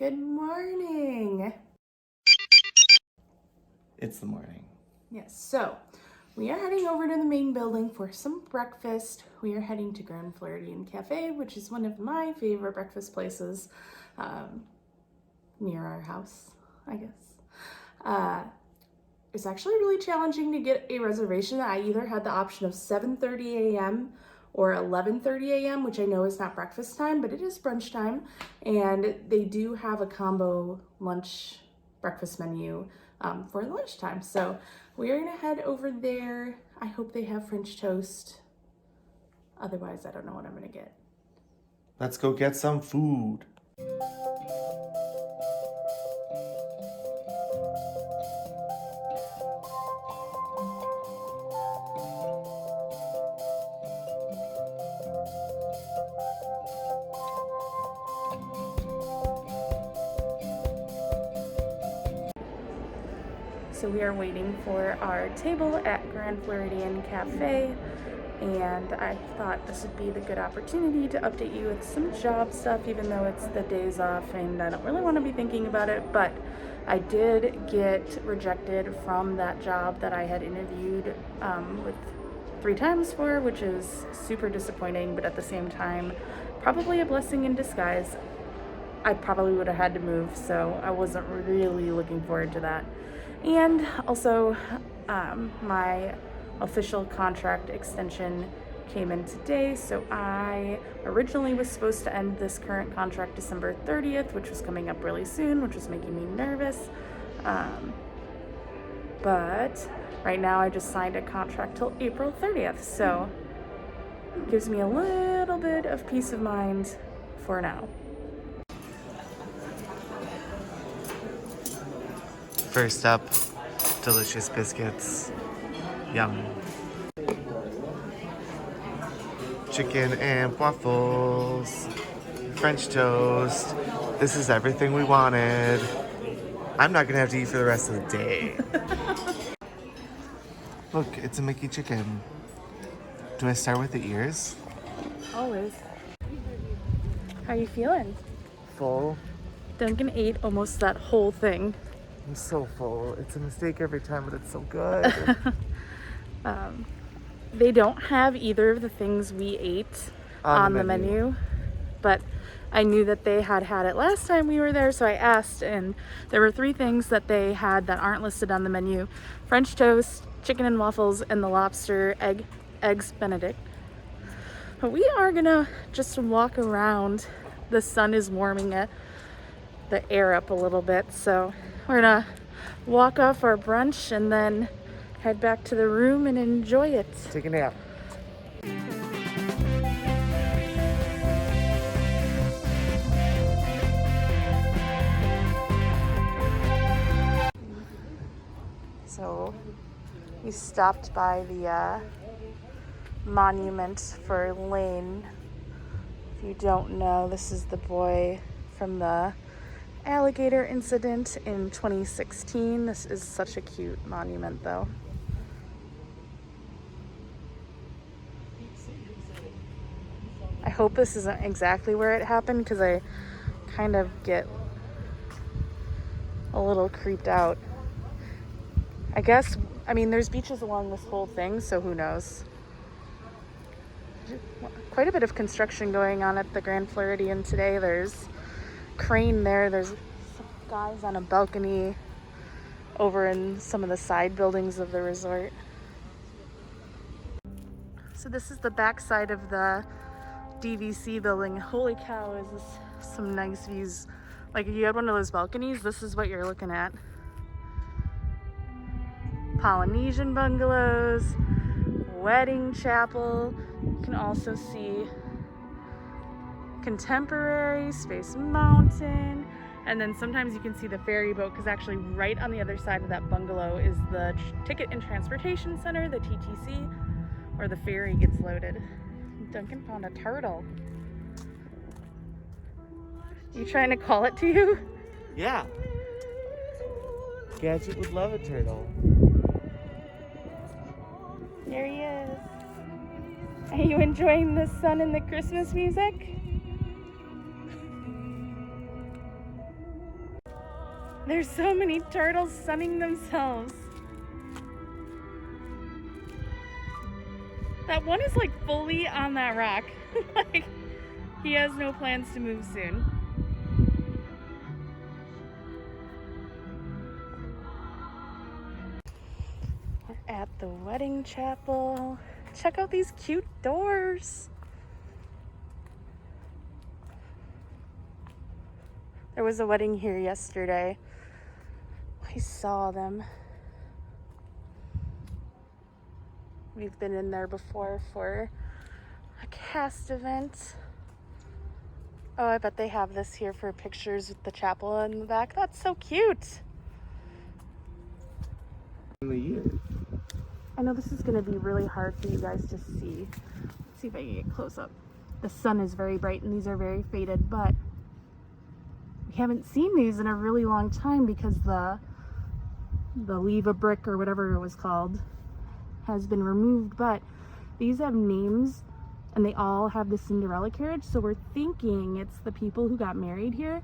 Good morning. It's the morning. Yes, so we are heading over to the main building for some breakfast. We are heading to Grand Floridian Cafe, which is one of my favorite breakfast places near our house, I guess. It's actually really challenging to get a reservation. I either had the option of 7:30 a.m. or 11:30 a.m., which I know is not breakfast time, but it is brunch time. And they do have a combo lunch breakfast menu for lunchtime. So we're gonna head over there. I hope they have French toast. Otherwise, I don't know what I'm gonna get. Let's go get some food. So we are waiting for our table at Grand Floridian Cafe, and I thought this would be the good opportunity to update you with some job stuff, even though it's the days off and I don't really want to be thinking about it. But I did get rejected from that job that I had interviewed with 3 times for, which is super disappointing, but at the same time probably a blessing in disguise. I probably would have had to move, so I wasn't really looking forward to that. And also, my official contract extension came in today, so I originally was supposed to end this current contract December 30th, which was coming up really soon, which was making me nervous. But right now I just signed a contract till April 30th, so it gives me a little bit of peace of mind for now. First up, delicious biscuits. Yum. Chicken and waffles. French toast. This is everything we wanted. I'm not gonna have to eat for the rest of the day. Look, it's a Mickey chicken. Do I start with the ears? Always. How you feeling? Full. Duncan ate almost that whole thing. I'm so full. It's a mistake every time, but it's so good. They don't have either of the things we ate on the menu, but I knew that they had it last time we were there, so I asked, and there were 3 things that they had that aren't listed on the menu: French toast, chicken and waffles, and the lobster eggs Benedict. But we are gonna just walk around. The sun is warming the air up a little bit, so we're gonna walk off our brunch and then head back to the room and enjoy it. Take a nap. So we stopped by the monument for Lane. If you don't know, this is the boy from the alligator incident in 2016. This is such a cute monument, though. I hope this isn't exactly where it happened, because I kind of get a little creeped out. I mean, there's beaches along this whole thing, so who knows. Quite a bit of construction going on at the Grand Floridian today. There's crane there. There's some guys on a balcony over in some of the side buildings of the resort. So this is the back side of the DVC building. Holy cow, is this some nice views. Like, if you had one of those balconies, this is what you're looking at. Polynesian bungalows, wedding chapel. You can also see Contemporary, Space Mountain, and then sometimes you can see the ferry boat, because actually right on the other side of that bungalow is the Ticket and Transportation Center, the TTC, where the ferry gets loaded. Duncan found a turtle. You trying to call it to you? Yeah. Gadget would love a turtle. There he is. Are you enjoying the sun and the Christmas music? There's so many turtles sunning themselves. That one is like fully on that rock. Like, he has no plans to move soon. We're at the wedding chapel. Check out these cute doors. There was a wedding here yesterday. I saw them. We've been in there before for a cast event. Oh, I bet they have this here for pictures with the chapel in the back. That's so cute. I know this is going to be really hard for you guys to see. Let's see if I can get close up. The sun is very bright and these are very faded, but we haven't seen these in a really long time because the leva brick or whatever it was called has been removed. But these have names and they all have the Cinderella carriage, so we're thinking it's the people who got married here.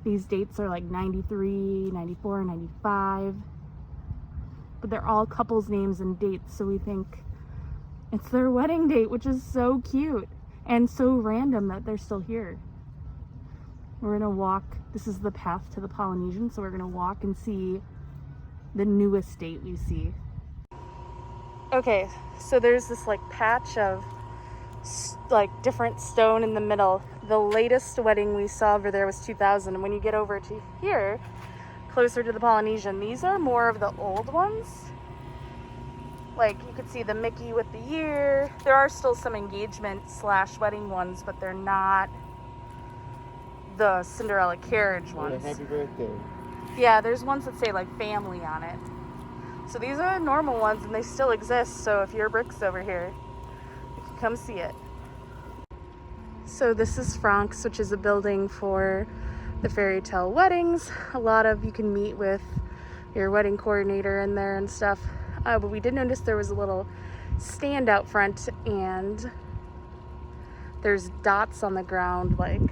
These dates are like 93, 94, 95, but they're all couples names and dates, so we think it's their wedding date, which is so cute and so random that they're still here. We're gonna walk, this is the path to the Polynesian, so we're gonna walk and see the newest date we see. Okay, so there's this like patch of like different stone in the middle. The latest wedding we saw over there was 2000, and when you get over to here, closer to the Polynesian, these are more of the old ones. Like you could see the Mickey with the year. There are still some engagement / wedding ones, but they're not the Cinderella carriage ones. Happy birthday. Yeah, there's ones that say like family on it. So these are normal ones and they still exist. So if your brick's over here, you can come see it. So this is Frank's, which is a building for the fairy tale weddings. You can meet with your wedding coordinator in there and stuff. But we did notice there was a little stand out front and there's dots on the ground like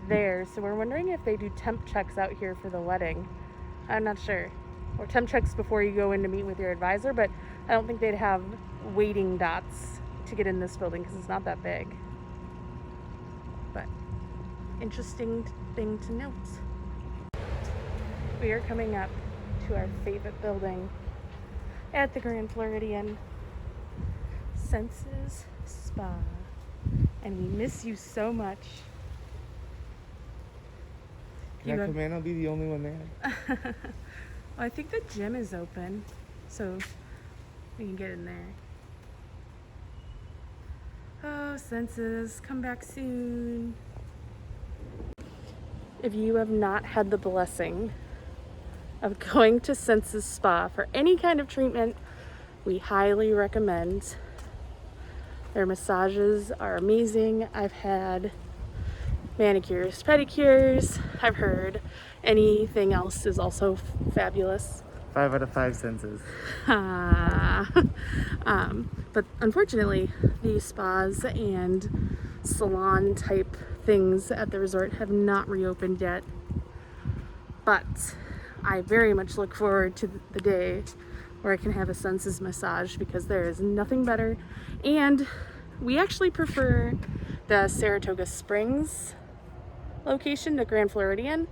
there. So we're wondering if they do temp checks out here for the wedding. I'm not sure. Or temp checks before you go in to meet with your advisor, but I don't think they'd have waiting dots to get in this building because it's not that big. But interesting thing to note. We are coming up to our favorite building at the Grand Floridian, Senses Spa, and we miss you so much. Can I come in? I'll be the only one there. Well, I think the gym is open, so we can get in there. Oh, Senses, come back soon. If you have not had the blessing of going to Senses Spa for any kind of treatment, we highly recommend. Their massages are amazing. I've had manicures, pedicures. I've heard anything else is also fabulous. 5 out of 5 senses. But unfortunately, the spas and salon type things at the resort have not reopened yet. But I very much look forward to the day where I can have a senses massage because there is nothing better. And we actually prefer the Saratoga Springs location to Grand Floridian,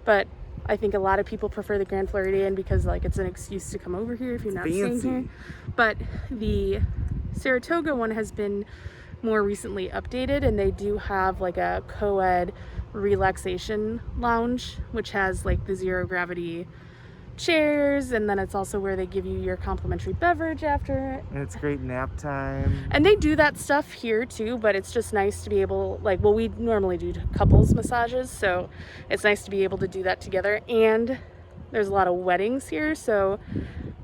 but I think a lot of people prefer the Grand Floridian because like it's an excuse to come over here if you're not staying here. But the Saratoga one has been more recently updated, and they do have like a co-ed relaxation lounge, which has like the zero gravity chairs, and then it's also where they give you your complimentary beverage after. And it's great nap time. And they do that stuff here too, but it's just nice to be able, like, well, we normally do couples massages, so it's nice to be able to do that together. And there's a lot of weddings here, so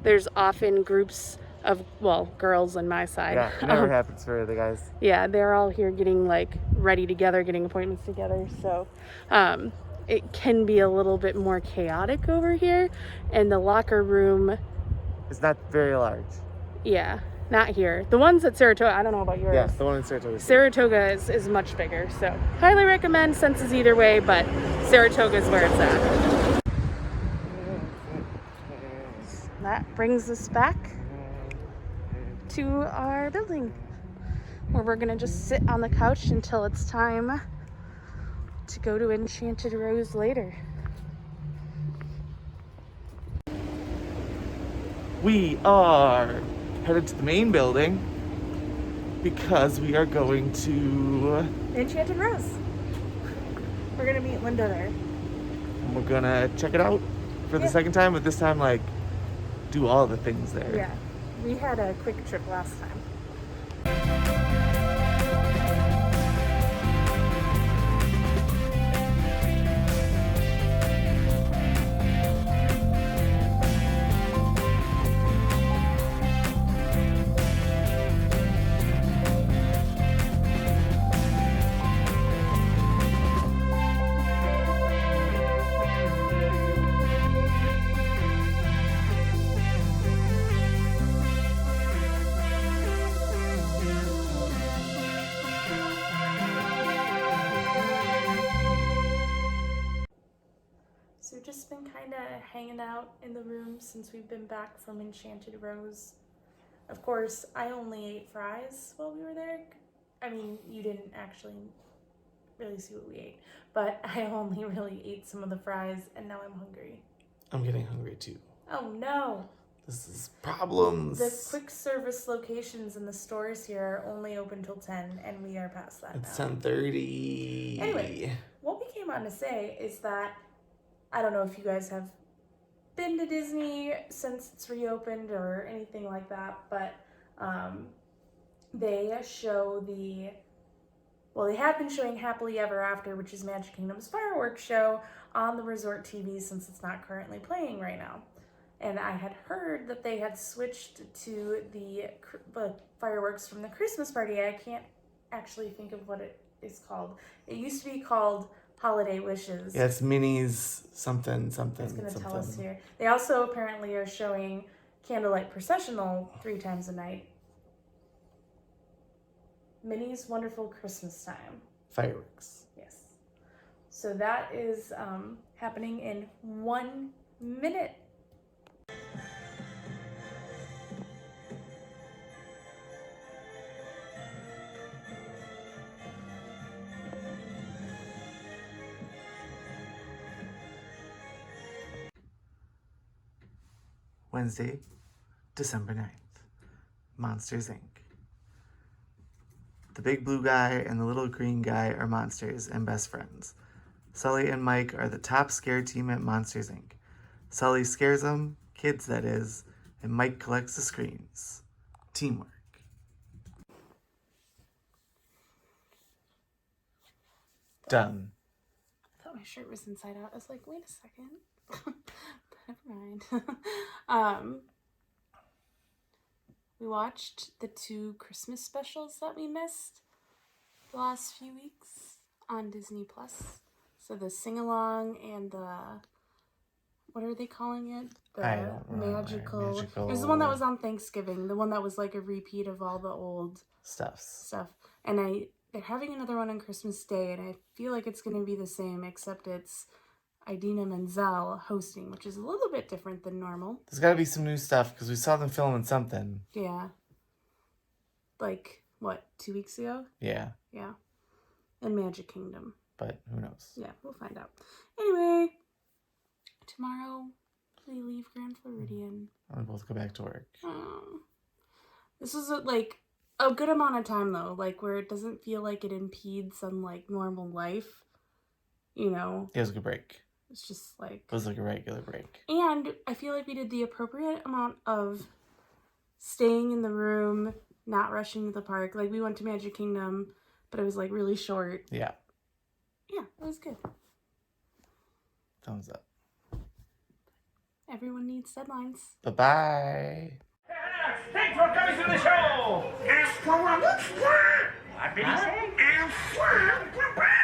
there's often groups of, well, girls on my side. Yeah, it never happens for the guys. Yeah, they're all here getting like ready together, getting appointments together, so it can be a little bit more chaotic over here, and the locker room is not very large. Yeah, not here. The ones at Saratoga, I don't know about yours. Yeah, the one in Saratoga. Saratoga is much bigger, so highly recommend Senses either way, but Saratoga is where it's at. that brings us back to our building, where we're gonna just sit on the couch until it's time to go to Enchanted Rose later. We are headed to the main building because we are going to... Enchanted Rose. We're gonna meet Linda there. And we're gonna check it out for the second time, but this time, like, do all the things there. Yeah, we had a quick trip last time. So we've just been kind of hanging out in the room since we've been back from Enchanted Rose. Of course, I only ate fries while we were there. I mean, you didn't actually really see what we ate, but I only really ate some of the fries, and now I'm hungry. I'm getting hungry too. Oh no! This is problems. The quick service locations in the stores here are only open till 10, and we are past that It's now. 10:30. Anyway, what we came on to say is that I don't know if you guys have been to Disney since it's reopened or anything like that, but they show they have been showing Happily Ever After, which is Magic Kingdom's fireworks show, on the resort TV since it's not currently playing right now. And I had heard that they had switched to the fireworks from the Christmas party. I can't actually think of what it is called. It used to be called Holiday Wishes. Yeah, it's Minnie's something. It's going to tell us here. They also apparently are showing Candlelight Processional 3 times a night. Minnie's Wonderful Christmas Time. Fireworks. Yes. So that is happening in 1 minute. Wednesday, December 9th. Monsters, Inc. The big blue guy and the little green guy are monsters and best friends. Sully and Mike are the top scare team at Monsters, Inc. Sully scares them, kids that is, and Mike collects the screams. Teamwork. Done. I thought my shirt was inside out. I was like, wait a second. Never mind. We watched the 2 Christmas specials that we missed the last few weeks on Disney Plus. So the sing-along and the, what are they calling it? The magical. It was the one that was on Thanksgiving. The one that was like a repeat of all the old stuff. And they're having another one on Christmas Day, and I feel like it's going to be the same, except it's Idina Menzel hosting, which is a little bit different than normal. There's got to be some new stuff because we saw them filming something. Yeah. Like, what, 2 weeks ago? Yeah. Yeah. In Magic Kingdom. But who knows? Yeah, we'll find out. Anyway, tomorrow we leave Grand Floridian. And we both go back to work. This is a good amount of time though, like where it doesn't feel like it impedes on like normal life. You know? It was a good break. It's just like... It was like a regular break. And I feel like we did the appropriate amount of staying in the room, not rushing to the park. Like we went to Magic Kingdom, but it was like really short. Yeah. Yeah, it was good. Thumbs up. Everyone needs deadlines. Bye-bye. Yes, thanks for coming to the show! What did he say?